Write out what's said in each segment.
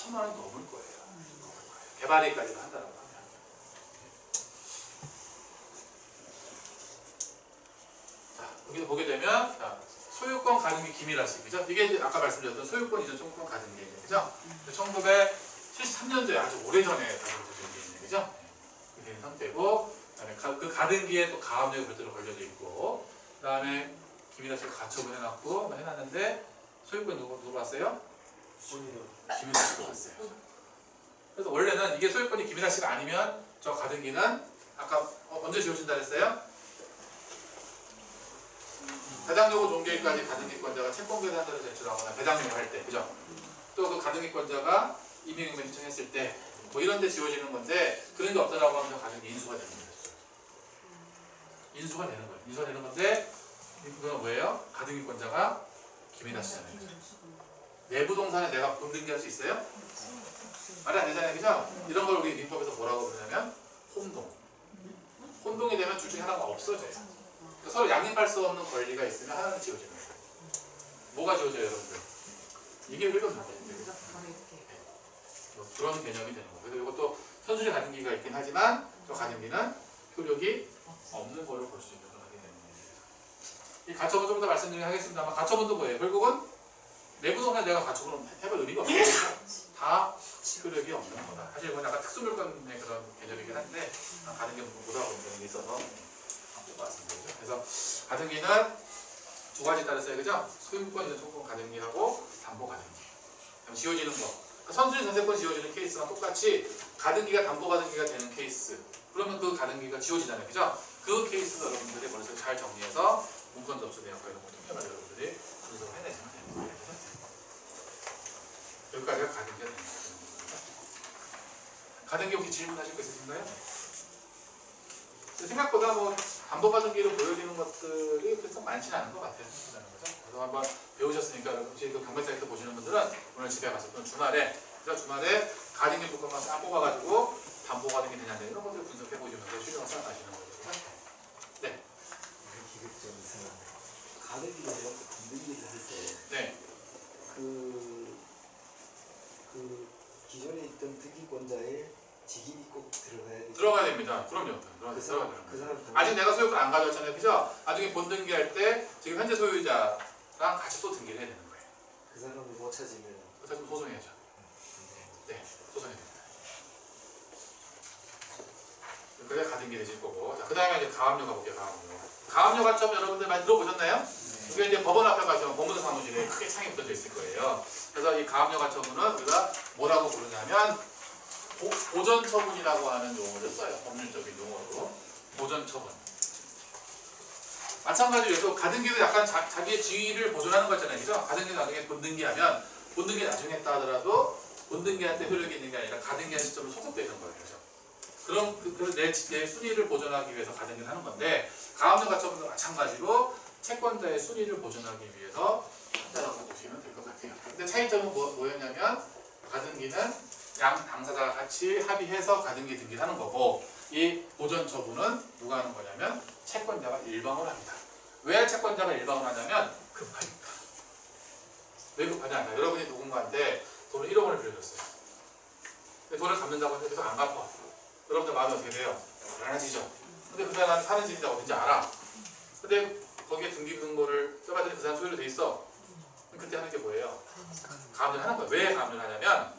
1,000만 원이 넘을 거예요. 개발일까지도 한다라고 하면. 자, 여기서 보게 되면 자, 소유권 가등기 기밀화시, 그죠? 이게 이제 아까 말씀드렸던 소유권 이전 청구권 가등기, 그죠? 1973년도에 아주 오래전에 다뤄진 게 있는, 그죠? 이렇게 된 상태고, 그다음에 그 가등기에 또 가압력이 별도로 걸려져 있고, 그다음에 기밀화시를 가처분 해놨고, 해놨는데 소유권 누구 봤어요? 기밀화시가 봤어요. 그래서 원래는 이게 소유권이 기밀화시가 아니면 저 가등기는 아까 언제 지워진다 그랬어요? 배당요구 종료일까지 가등기권자가 채권계산서를 제출하거나 배당요구 할 때, 그죠? 또 그 가등기권자가 임의응명 신청했을 때, 뭐 이런 데 지워지는 건데, 그런 게 없다라고 하면 가등기 인수가 되는 거예요. 인수가 되는 거예요. 인수가 되는 건데, 그건 뭐예요? 가등기권자가 기밀화시잖아요. 내 부동산에 내가 돈 등기할 수 있어요? 말이 안 되잖아요, 그죠? 이런 걸 우리 민법에서 뭐라고 부르냐면 혼동. 혼동이 되면 둘 중에 하나가 없어져요. 그러니까 서로 양립할 수 없는 권리가 있으면 하나는 지워지는 거예요. 뭐가 지워져요, 여러분들? 이게 효력이 없는 거예요, 그죠? 뭐 그런 개념이 되는 거예요. 그래서 이것도 선순위 가등기가 있긴 하지만 저 가등기는 효력이 없는 거를 볼 수 있는 그런 되는 거예요. 이 가처분 좀 더 말씀드리긴 하겠습니다만, 가처분도 뭐예요? 결국은 내부동산에 내가 가처분을 해볼 의미가 없어요. 다 효력이 없는 거다. 사실 이건 약간 특수물건의 그런 개념이긴 한데, 가등기 보다 보는 게 있어서 말씀드리죠. 그래서 가등기는 두 가지 따라 써요, 그죠? 소유권 이전 청구권 가등기하고 담보 가등기. 그럼 지워지는 거. 선순위 전세권 지워지는 케이스랑 똑같이 가등기가 담보 가등기가 되는 케이스. 그러면 그 가등기가 지워지잖아요, 그죠? 그 케이스는 여러분들이 머릿속에 잘 정리해서 문건 접수 내역과 이런 거 통해서 여러분들이 분석을 해내시면 되는 거예요. 여기까지가 가등기가 되는 거예요. 가등기 혹시 질문하실 거 있으신가요? 생각보다 뭐 담보 가등기로 보여지는 것들이 그렇게 많지는 않은 것 같아요. 그래서 한번 배우셨으니까 혹시 그 경매 사이트 보시는 분들은 오늘 집에 가서 또는 주말에 가등기 조건만 싹 뽑아가지고 담보 가등기 되냐 이런 것들 분석해 보시면서 실력을 쌓아가시는 거죠. 네. 이게 좀 이상한데 가등기를 건등기를 할 때 네. 그 기존에 있던 등기권자의 직인이 꼭 들어가야 돼요. 들어가야 됩니다. 그럼요. 들어가야 돼요. 그 사람 아직 내가 소유권 안 가져왔잖아요, 그죠? 나중에 본등기할 때 지금 현재 소유자랑 같이 또 등기를 해야 되는 거예요. 그 사람을 못 찾으면 그래서 소송해야죠. 네, 소송해야 됩니다. 여기까지 가등기 되실 거고, 자, 그 다음에 이제 가압류 가볼게요. 가압류 가점 여러분들 많이 들어보셨나요? 이게 이제 법원 앞에 가시면 법무사 사무실에 크게 창이 붙어져 있을 거예요. 그래서 이 가압류 가처분은 우리가 뭐라고 부르냐면 보전 처분이라고 하는 용어를 써요. 법률적인 용어로 보전 처분. 마찬가지로 해서 가등기도 약간 자기의 지위를 보존하는 거잖아요, 그죠? 가등기 나중에 본등기하면 본등기 나중에 했다 하더라도 본등기할 때 효력이 있는 게 아니라 가등기한 시점으로 소속되는 거예요, 그죠? 그럼 내 순위를 보존하기 위해서 가등기를 하는 건데, 가압류 가처분도 마찬가지로 채권자의 순위를 보존하기 위해서 한다라고 보시면 될 것 같아요. 근데 차이점은 뭐였냐면 가등기는 양 당사자가 같이 합의해서 가등기 등기를 하는 거고, 이 보전 처분은 누가 하는 거냐면 채권자가 일방을 합니다. 왜 채권자가 일방을 하냐면 급하니까. 왜 급하냐? 여러분이 누군가한테 돈을 1억 원을 빌려줬어요. 근데 돈을 갚는다고 해서 계속 안 갚아. 여러분들 마음이 어떻게 돼요? 불안해지죠. 근데 그 사람 사는 집이 어딘지 알아. 근데 거기에 등기 근거를 써봤더니 그 사람 소유로 돼 있어. 그때 하는 게 뭐예요? 가압류를 하는 거예요. 왜 가압류를 하냐면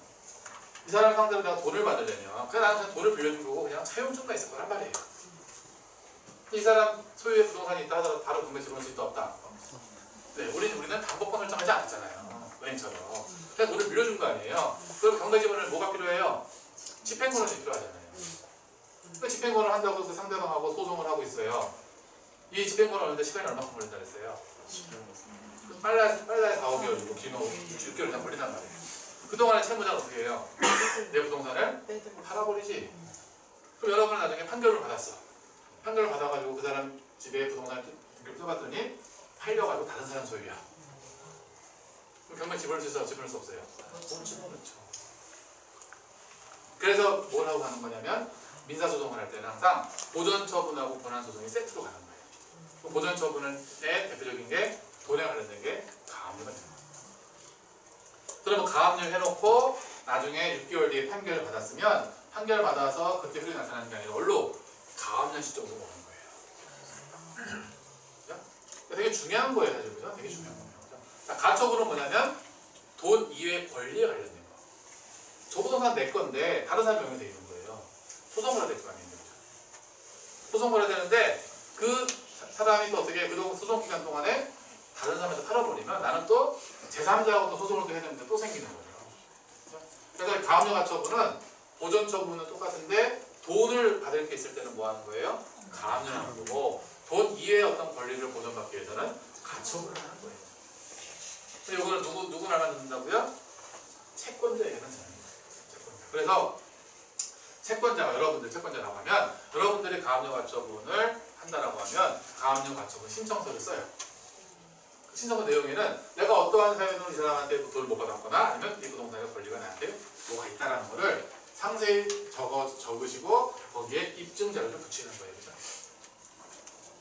이 사람 상대로 내가 돈을 받으려면 그냥 나는 그냥 돈을 빌려준 거고 그냥 차용증가 있을 거란 말이에요. 이 사람 소유의 부동산이 있다 하더라도 바로 금매 들어올 수 있다 없다? 네, 우리는 담보권 설정하지 않았잖아요. 은행처럼. 그냥 돈을 빌려준 거 아니에요. 그럼 경매지분을 뭐가 필요해요? 집행권이 필요하잖아요. 그 집행권을 한다고 그 상대방하고 소송을 하고 있어요. 이 집행권을 얻는데 시간이 얼마큼 걸린다 그랬어요? 빨라야 4-5개월이고 길면 6개월 이상 걸린단 말이에요. 그동안에 채무자는 어떻게 해요? 내 부동산을 팔아버리지. 그럼 여러분은 나중에 판결을 받았어. 판결을 받아가지고 그 사람 집에 부동산을 등기를 써봤더니 팔려가지고 다른 사람 소유야. 그럼 경매 집어넣을 수 있어요? 집어넣을 수 없어요? 집어넣죠. 그래서 뭘 하고 가는 거냐면 민사소송을 할 때는 항상 보전처분하고 권한소송이 세트로 가는 거예요. 그 보전처분의 대표적인 게 돈에 관련된 게 가압류가 됩니다. 그러면 가압류 해놓고 나중에 6개월 뒤에 판결을 받았으면 판결 받아서 그때 효력이 나타나는 게 아니라 원로 가압년 시점으로 오는 거예요. 그죠? 되게 중요한 거예요, 사실. 그죠? 되게 중요한 거예요. 그죠? 자, 가처분은 뭐냐면 돈 이외의 권리에 관련된 거. 저 부동산 내 건데 다른 사람 명의로 돼 있는 거예요. 소송을 해야 될 거 아니에요. 소송을 해야 되는데 그 사람이 또 어떻게 그 소송 기간 동안에 다른 사람한테 팔아버리면 나는 또 제3자하고 또 소송을 또 해야 되는데 또 생기는 거예요. 그래서 가압류 가처분은 보전 처분은 똑같은데 돈을 받을 게 있을 때는 뭐 하는 거예요? 가압류하는 거고 돈 이외의 어떤 권리를 보전받기 위해서는 가처분을 하는 거예요. 근데 이거는 누구나만 듣는다고요? 채권자에게는 되는 거예요. 채권자. 그래서 채권자가 여러분들 채권자라고 하면 여러분들이 가압류 가처분을 한다라고 하면 가압류 가처분 신청서를 써요. 그 신청서 내용에는 내가 어떠한 사유로 이 사람한테 돈을 못 받았거나 아니면 이 부동산의 권리가 나한테 뭐가 있다라는 거를 상세히 적으시고 거기에 입증 자료를 붙이는 거예요. 그죠?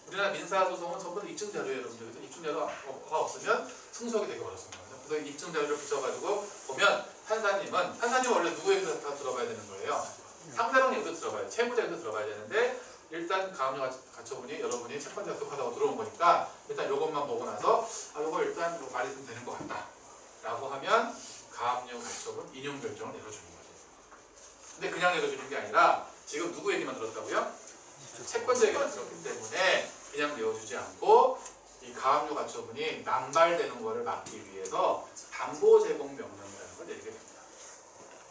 우리나라 민사소송은 전부 다 입증 자료예요. 여러분들. 입증 자료가 없으면 승소하기 되게 어렵습니다. 그래서 입증 자료를 붙여가지고 보면 판사님은 원래 누구 얘기도 다 들어봐야 되는 거예요. 상대방 얘기도 들어봐야 채무자 얘기도 들어봐야 되는데 일단 가압류 가처분이 여러분이 채권자 급하다고 들어온 거니까 일단 이것만 보고 나서 이거 일단 말이 좀 되는 것 같다 라고 하면 가압류 가처분 인용 결정을 내려주는 거죠. 근데 그냥 내려주는 게 아니라 지금 누구 얘기만 들었다고요? 채권자 얘기만 들었기 때문에 그냥 내어주지 않고 이 가압류 가처분이 남발되는 것을 막기 위해서 담보 제공 명령이라는 걸 내리게 됩니다.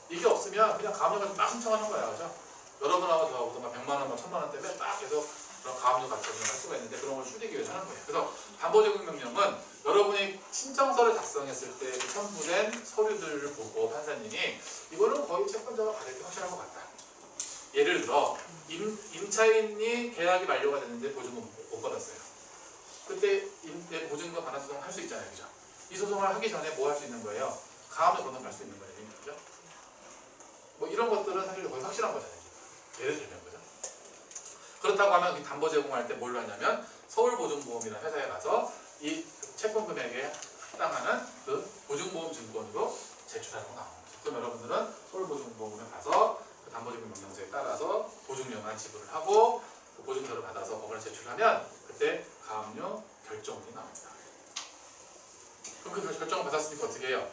이게 없으면 그냥 가압류 가처분 막 신청하는 거야. 그죠? 여러분하고 저하고도 막 100만 원, 1000만 원 때문에 딱 계속 그런 가압류 가처분을 할 수가 있는데 그런 걸 줄이기 위해서 하는 거예요. 그래서 담보 제공 명령은 여러분이 신청서를 작성했을 때 첨부된 서류들을 보고 판사님이 이거는 거의 채권자가 받을 게 확실한 것 같다. 예를 들어 임차인이 계약이 만료가 됐는데 보증금 못 받았어요. 그때 보증금 반환 소송 할 수 있잖아요. 그죠? 이 소송을 하기 전에 뭐 할 수 있는 거예요? 가압류 건너갈 수 있는 거예요. 그죠? 뭐 이런 것들은 사실 거의 확실한 거잖아요. 예를 들면 거죠. 그렇다고 하면 담보 제공할 때 뭘로 하냐면 서울보증보험이라는 회사에 가서 이 채권 금액에 해당하는 그 보증보험 증권으로 제출하는 거 나옵니다. 그럼 여러분들은 서울보증보험에 가서 그 담보제공 명령서에 따라서 보증료만 지불을 하고 그 보증서를 받아서 법원에 제출하면 그때 가압류 결정문이 나옵니다. 그럼 그 결정을 받았으니까 어떻게 해요?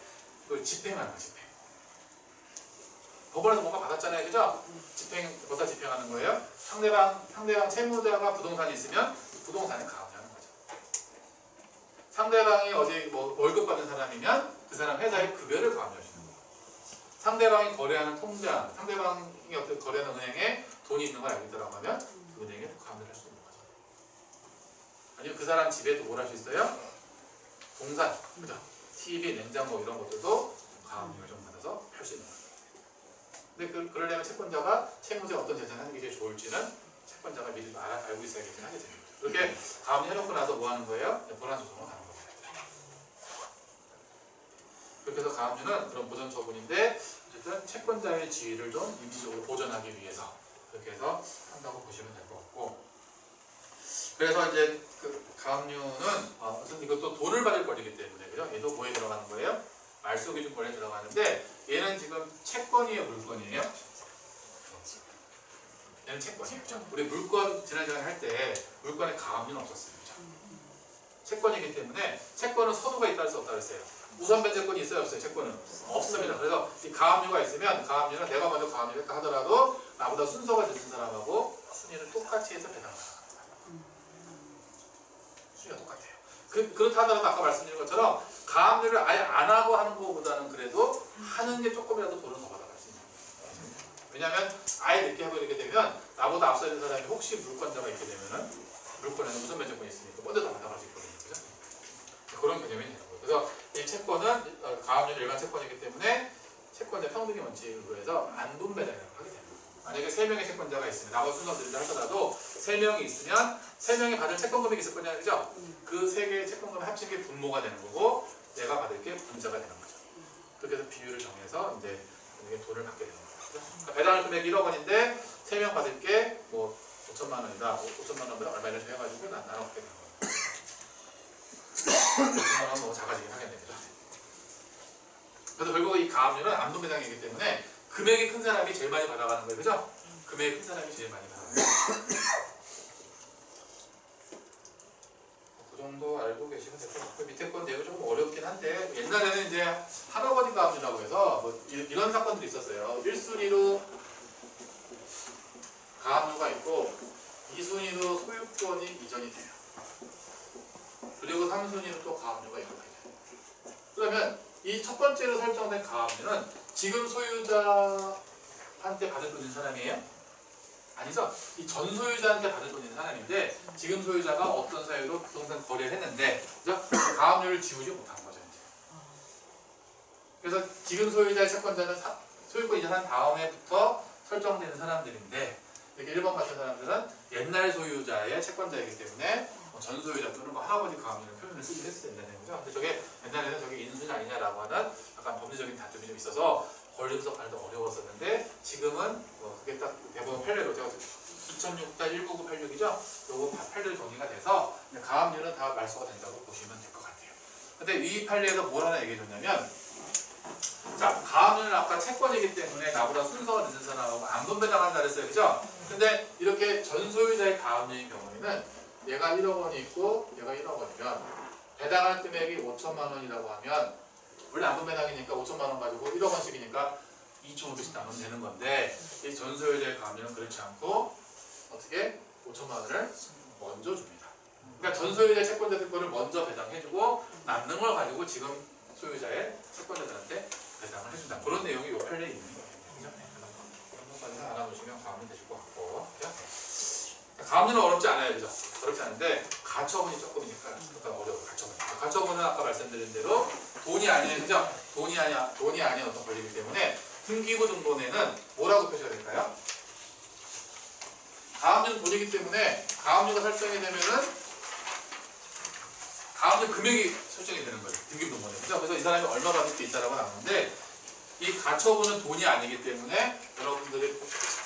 그걸 집행하는 거예요. 집행. 법원에서 뭔가 받았잖아요. 그죠? 법사 집행하는 거예요. 상대방 채무자가 부동산이 있으면 부동산에 가압류하는 거죠. 상대방이 어디 뭐 월급 받는 사람이면 그 사람 회사의 급여를 가압류하시는 거예요. 상대방이 거래하는 통장, 상대방이 어떤 거래하는 은행에 돈이 있는 걸 알고 있다고 하면 그 은행에 가압류를 할 수 있는 거죠. 아니면 그 사람 집에도 뭘 할 수 있어요? 동산, 그죠? TV, 냉장고 이런 것들도 가압류를 좀 받아서 할 수 있는 거죠. 근데 그러려면 채권자가 채무자에 어떤 재산을 하는 게 제일 좋을지는 채권자가 미리 알고 있어야겠지 하게 됩니다. 그렇게 가압류 해놓고 나서 뭐 하는 거예요? 본안소송으로 가는 겁니다. 그렇게 해서 가압류는 그런 보전 처분인데 어쨌든 채권자의 지위를 좀 임시적으로 보전하기 위해서 그렇게 해서 한다고 보시면 될 것 같고 그래서 이제 그 가압류는 어쨌든 이것도 돈을 받을 권리이기 때문에 그죠? 얘도 뭐에 들어가는 거예요? 말소기준권에 들어가는데 얘는 지금 채권이에요, 물건이에요? 얘는 채권이에요. 우리 물건 지난번에 할 때 물건에 가압류는 없었어요. 그죠? 채권이기 때문에 채권은 서두가 있다 할 수 없다 그랬어요. 우선 변제권이 있어요, 없어요? 채권은 없습니다. 그래서 이 가압류가 있으면 가압류는 내가 먼저 가압류를 했다 하더라도 나보다 순서가 늦은 사람하고 순위를 똑같이 해서 배당을 합니다. 순위가 똑같아요. 그렇다 하더라도 아까 말씀드린 것처럼 가압류를 아예 안 하고 하는 것보다는 그래도 하는 게 조금이라도 돈을 더 받아갈 수 있는 거예요. 왜냐하면 아예 늦게 하고 이렇게 되면 나보다 앞서 있는 사람이 혹시 물권자가 있게 되면은 물권에는 우선 변제권이 있으니까 먼저 다 받아갈 수 있거든요. 그죠? 그런 개념이 되는 거예요. 그래서 이 채권은 가압류는 일반 채권이기 때문에 채권자 평등의 원칙으로 해서 안분 배당이라고 하게 됩니다. 만약에 3명의 채권자가 있으면 나하고 순서 들다 하더라도 3명이 있으면 3명이 받을 채권 금액이 있을 거냐 그죠? 그 3개의 채권 금액 합친 게 분모가 되는 거고 내가 받을 게 분자가 되는 거죠. 그렇게 해서 비율을 정해서 이제 돈을 받게 되는 거죠. 그러니까 배당 금액이 1억 원인데 3명 받을 게 뭐 5천만 원이다. 5천만 원보다 얼마를 해가지고 나눠먹게 되는 거예요. 5천만 원 너무 작아지긴 하겠네요. 그래서 결국 이 가압류는 암동배당이기 때문에 금액이 큰 사람이 제일 많이 받아가는 거예요, 그죠? 금액이 큰 사람이 제일 많이 받아가는 거예요. 그 정도 알고 계시면 될 것 같고, 그 밑에 건 내용 조금 어렵긴 한데, 옛날에는 이제 할아버지 가압류라고 해서 뭐 이런 사건들이 있었어요. 1순위로 가압류가 있고 2순위로 소유권이 이전이 돼요. 그리고 3순위로 또 가압류가 있거든요. 그러면 이 첫 번째로 설정된 가압류는 지금 소유자한테 받을 돈 있는 사람이에요? 아니죠? 이 전 소유자한테 받을 돈 있는 사람인데 지금 소유자가 어떤 사유로 부동산 거래를 했는데 그죠? 가압류를 지우지 못한 거죠. 이제. 그래서 지금 소유자의 채권자는 소유권 이전한 다음에부터 설정되는 사람들인데 이렇게 1번 같은 사람들은 옛날 소유자의 채권자이기 때문에 전 소유자 또는 뭐 할아버지 가압류라는 표현을 쓰긴 했어야 된다는 거죠. 근데 저게 옛날에는 저게 인순이 아니냐라고 하는 약간 법리적인 다툼이 좀 있어서 권리 분석하기도 어려웠었는데 지금은 그게 딱 대법원 판례로 제가 2006-19986이죠. 요거 판례로 정리가 돼서 가압류는 다 말소가 된다고 보시면 될 것 같아요. 근데 이 판례에서 뭘 하나 얘기해 줬냐면 자, 가압류는 아까 채권이기 때문에 나보다 순서가 늦은 사람하고 암돈배당한다 그랬어요. 그죠? 근데 이렇게 전 소유자의 가압류인 경우에는 얘가 1억 원이 있고 얘가 1억 원이면 배당할 금액이 5천만 원이라고 하면 원래 암돈배당이니까 5천만 원 가지고 1억 원씩이니까 2,500씩 나누면 되는 건데 이 전 소유자의 가압류는 그렇지 않고 어떻게 5천만 원을 먼저 줍니다. 그러니까 전 소유자의 채권자들 거를 먼저 배당해주고 남는 걸 가지고 지금 소유자의 채권자들한테 배당을 해준다. 그런 내용이 요 판례에 있는 거예요. 그런 것까지는 알아보시면 가압류 되실 것 같고. 가압류는 어렵지 않아요, 그죠? 어렵지 않은데 가처분이 조금이니까 약간 어려워요. 가처분. 가처분은 아까 말씀드린 대로 돈이 아닌, 그죠? 돈이 아닌 어떤 권리이기 때문에 등기부 등본에는 뭐라고 표시가 될까요? 가압류는 돈이기 때문에 가압류가 설정이 되면은 가압류 금액이 설정이 되는 거예요. 등기부 등본에. 그죠? 그래서 이 사람이 얼마 받을 수 있다라고 나오는데 이 가처분은 돈이 아니기 때문에 여러분들이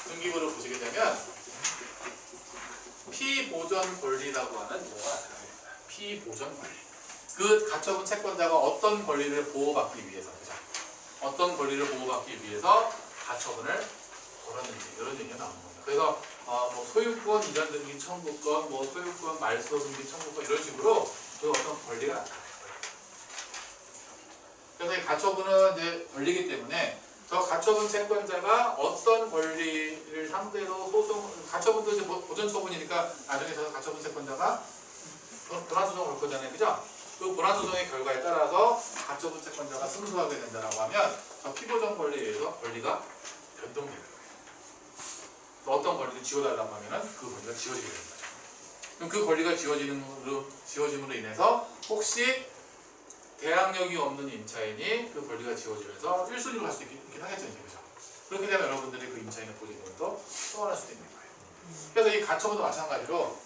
등기부를 보시게 되면 피보전 권리라고 하는 뭐가 나타납니다. 피보전 권리. 그 가처분 채권자가 어떤 권리를 보호받기 위해서, 그죠? 어떤 권리를 보호받기 위해서 가처분을 걸었는지 이런 얘기가 나오는 겁니다. 그래서 뭐 소유권 이전 등기 청구권, 뭐 소유권 말소 등기 청구권 이런 식으로 그 어떤 권리가 나타나요. 그래서 이 가처분은 이제 권리이기 때문에 저 가처분 채권자가 어떤 권리를 상대로 가처분도 이제 보전처분이니까 나중에 저 가처분 채권자가 불안소송을 걸 거잖아요, 그죠? 그 불안소송의 결과에 따라서 가처분 채권자가 승소하게 된다라고 하면 저 피보전 권리에 의해서 권리가 변동되는 거예요. 어떤 권리를 지워달라고 하면은 그 권리가 지워지게 되는 거죠. 그럼 그 권리가 지워짐으로 인해서 혹시 대항력이 없는 임차인이 그 권리가 지워지면서 1순위로 갈 수 있긴 하겠죠, 이제, 그죠? 그렇게 되면 여러분들이 그 임차인의 보증금도 소환할 수도 있는 거예요. 그래서 이 가처분도 마찬가지로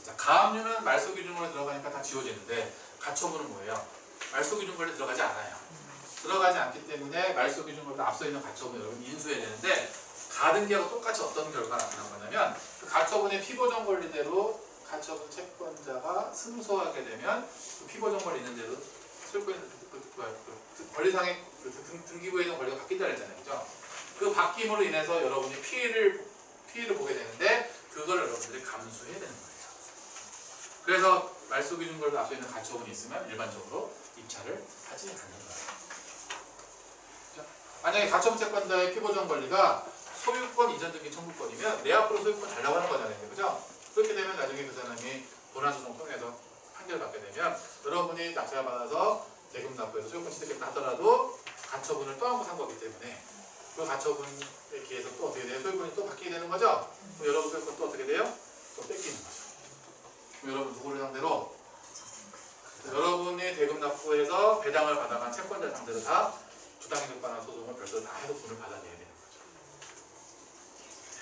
자, 가압류는 말소 기준으로 들어가니까 다 지워지는데 가처분은 뭐예요? 말소 기준 권리 들어가지 않아요. 들어가지 않기 때문에 말소 기준보다 앞서 있는 가처분 여러분 인수해야 되는데 가등기하고 똑같이 어떤 결과가 나타난 거냐면 그 가처분의 피보전 권리대로 가처분 채권자가 승소하게 되면 그 피보전 권리 있는 대로 권리상의 등기부에 있는 권리가 바뀐다 그랬잖아요, 그죠? 그 바뀜으로 인해서 여러분이 피해를 보게 되는데 그걸 여러분들이 감수해야 되는 거예요. 그래서 말소 기준 권리 앞에 있는 가처분이 있으면 일반적으로 입찰을 하지 않는 거예요. 그죠? 만약에 가처분 채권자의 피보전 권리가 소유권 이전 등기 청구권이면 내 앞으로 소유권 달라고 하는 거잖아요, 그죠? 그렇게 되면 나중에 그 사람이 본안소송 통해서 판결을 받게 되면 여러분이 낙찰을 받아서 대금 납부해서 소유권 취득했다 하더라도 가처분을 떠안고 산 거기 때문에 그 가처분에 기해서 또 어떻게 돼요? 소유권이 또 바뀌게 되는 거죠? 그럼 여러분 소유권 또 어떻게 돼요? 또 뺏기는 거죠. 그럼 여러분 누구를 상대로? 여러분이 대금 납부해서 배당을 받아간 채권자 상대로 다 부당이득 반환 소송을 별도로 다 해서 돈을 받아내야 되는 거죠.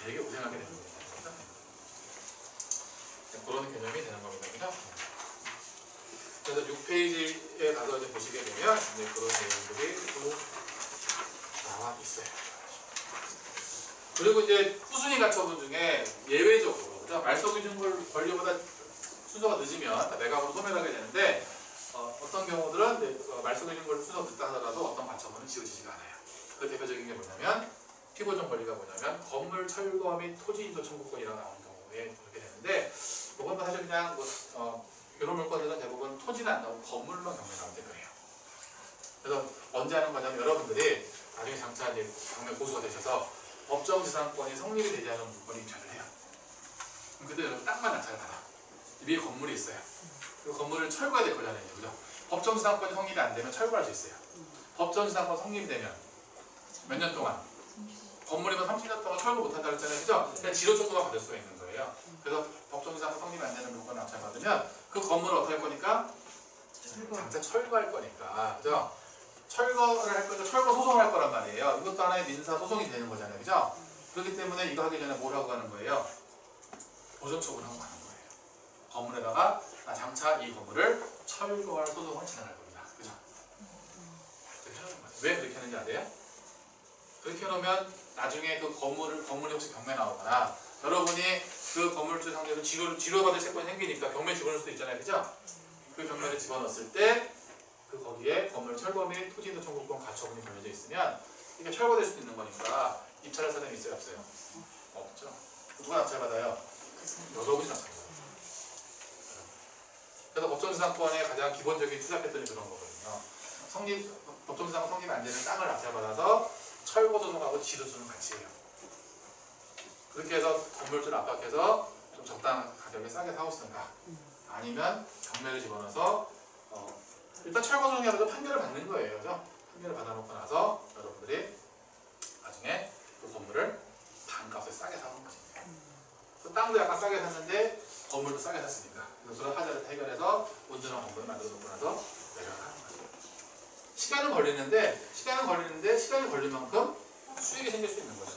되게 고생하게 되는 겁니다. 그런 개념이 되는 겁니다. 그죠? 그래서 6페이지에 가서 이제 보시게 되면 이제 그런 내용들이 또 나와 있어요. 그리고 이제 후순위 가처분 중에 예외적으로 말소 기준 권리보다 순서가 늦으면 매각으로 소멸하게 되는데 어떤 경우들은 이제, 말씀드린 걸 순서 듣다 하더라도 어떤 가처분은 지워지지가 않아요. 그 대표적인 게 뭐냐면 피고정 권리가 뭐냐면 건물 철거 및 토지 인도 청구권이라고 나오는 경우에 그렇게 되는데 이건 사실 그냥 이런 물건들은 대부분 토지는 안 나오고 건물로 경매 나올 때 그래요. 그래서 언제 하는 거냐면 여러분들이 나중에 장차 이제 경매 고수가 되셔서 법정지상권이 성립이 되지 않은 물건이 입찰을 해요. 그럼 그때 여러분 땅만 낙찰을 받아. 위에 건물이 있어요. 그 건물을 철거해야 될 거잖아요. 그죠? 법정지상권이 성립이 안 되면 철거할 수 있어요. 법정지상권 성립이 되면 몇 년 동안? 건물이면 30년 동안 철거 못한다고 했잖아요. 그죠? 그냥 지도 조건만 받을 수가 있는 거예요. 그래서 법정지상권 성립이 안 되는 물건을 낙찰 받으면 그 건물을 어떻게 할 거니까? 장차 철거할 거니까. 그죠? 철거를 할 거니까 철거 소송을 할 거란 말이에요. 이것도 하나의 민사 소송이 되는 거잖아요. 그죠? 그렇기 때문에 이거 하기 전에 뭘 하고 가는 거예요? 보존 처분하고 가는 거예요. 건물에다가 장차 이 건물을 철거할 소송을 진행할 겁니다. 그죠? 그렇게 하는 거죠. 왜 그렇게 하는지 아세요? 그렇게 해놓으면 나중에 그 건물이 혹시 경매 나오거나 여러분이 그 건물주 상대로 지료받을 채권이 생기니까 경매 집어넣을 수도 있잖아요. 그죠? 그 경매를 집어넣었을 때 그 거기에 건물 철거 및 토지인도 청구권 가처분이 걸려져 있으면 이게 철거될 수도 있는 거니까 입찰할 사람이 있어요? 없어요? 없죠. 누가 낙찰받아요? 여러분이 낙찰받아요. 그래서 법정지상권의 가장 기본적인 투자 패턴이 그런 거거든요. 법정지상권 성립이 안 되는 땅을 낙찰받아서 철거 소송하고 지도 소송 같이 해요. 그렇게 해서 건물주를 압박해서 좀 적당한 가격에 싸게 사오시든가 아니면 경매를 집어넣어서 일단 철거 소송이라도 판결을 받는 거예요. 그죠? 판결을 받아놓고 나서 여러분들이 나중에 그 건물을 반값에 싸게 사는 거지. 그 땅도 약간 싸게 샀는데 건물도 싸게 샀으니까 그런 하자를 해결해서 온전한 건물을 만들어 놓고 나서 내려가는 거죠. 시간은 걸리는데 시간이 걸릴 만큼 수익이 생길 수 있는 거죠.